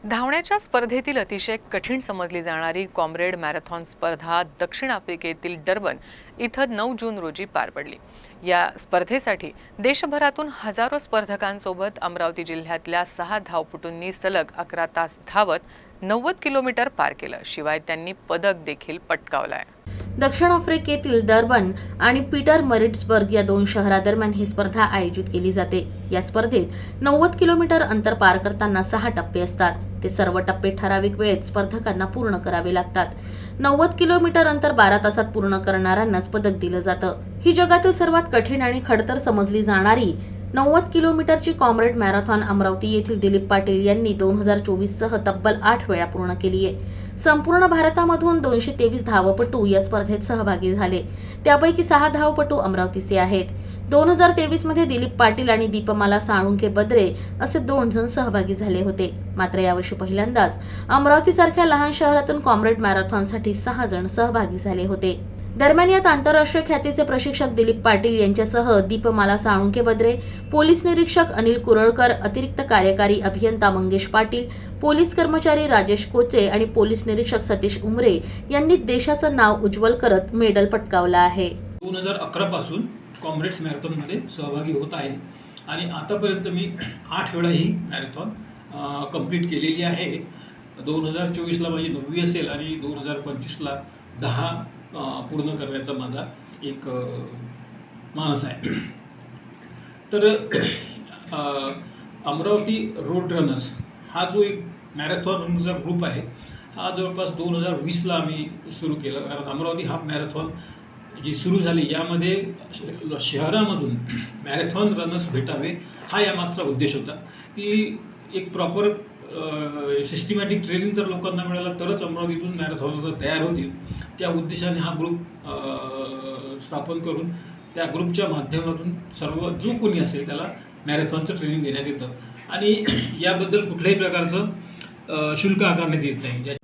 धावण्याच्या स्पर्धेतील अतिशय कठीण समजली जाणारी कॉम्रेड मॅरेथॉन स्पर्धा दक्षिण आफ्रिकेतील डर्बन इथं 9 जून रोजी पार पडली। या स्पर्धेसाठी देशभरातून हजारो स्पर्धकांसोबत अमरावती जिल्ह्यातल्या 6 धावपटूंनी सलग 11 तास धावत 90 किलोमीटर पार केलं। शिवाय त्यांनी पदक देखील पटकावलंय। दक्षिण आफ्रिकेतील डर्बन आणि पीटरमरिट्सबर्ग या दोन शहरांदरम्यान ही स्पर्धा आयोजित केली जाते। या स्पर्धेत 90 किलोमीटर अंतर पार करताना 6 टप्पे असतात। ते सर्व टप्पे ठराविक वेळेत स्पर्धकांना पूर्ण करावे लागतात। 90 किलोमीटर अंतर 12 तासात पूर्ण करणाऱ्यांनाच पदक दिलं जातं। ही जगातील सर्वात कठीण आणि खडतर समजली जाणारी 90 किलोमीटरची कॉम्रेड मॅरेथॉन अमरावती येथील दिलीप पाटील यांनी 2024 सह तब्बल 8 वेळा पूर्ण केली आहे। संपूर्ण भारतामधून 223 धावपटू या स्पर्धेत सहभागी झाले। त्यापैकी 6 धावपटू अमरावतीचे आहेत। 2023 मध्ये दिलीप पाटील आणि दीपमाला साळुंखे बद्रे असे 2 जण सहभागी झाले होते। मात्र यावर्षी पहिल्यांदाच अमरावतीसारख्या लहान शहरातून कॉम्रेड मॅरेथॉनसाठी 6 जण सहभागी झाले होते। दरम्यान यात आंतरराष्ट्रीय ख्यातीचे प्रशिक्षक दिलीप पाटील यांच्यासह दीपमाला साळुंखे बद्रे, पोलीस निरीक्षक अनिल कुरळकर, अतिरिक्त कार्यकारी अभियंता मंगेश पाटील, पोलीस कर्मचारी राजेश कोचे आणि पोलीस निरीक्षक सतीश उमरे यांनी देशाचं नाव उज्ज्वल करत मेडल पटकावलं आहे। 2011 पासून कॉम्रेड्स मॅरेथॉनमध्ये सहभागी होत आहे आणि आतापर्यंत मी 8 वेळा ही मॅरेथॉन कंप्लीट केलेली आहे। 2024ला माझी 9वी असेल आणि 2025ला 10 पूर्ण करण्याचा माझा एक मानस आहे। तर अमरावती रोड रनर्स हा जो एक मॅरेथॉन रनर्सचा ग्रुप आहे, हा जवळपास 2020ला आम्ही सुरू केलं। कारण अमरावती हाफ मॅरेथॉन जी सुरू झाली यामध्ये शहरामधून मॅरेथॉन रनर्स भेटावे हा यामागचा उद्देश होता की एक प्रॉपर सिस्टमॅटिक ट्रेनिंग जर लोकांना मिळालं तरच अमरावतीतून मॅरेथॉन तयार होतील। त्या उद्देशाने हा ग्रुप स्थापन करून त्या ग्रुपच्या माध्यमातून सर्व जो कोणी असेल त्याला मॅरेथॉनचं ट्रेनिंग देण्यात येतं आणि याबद्दल कुठल्याही प्रकारचं शुल्क आकारण्यात येत नाही।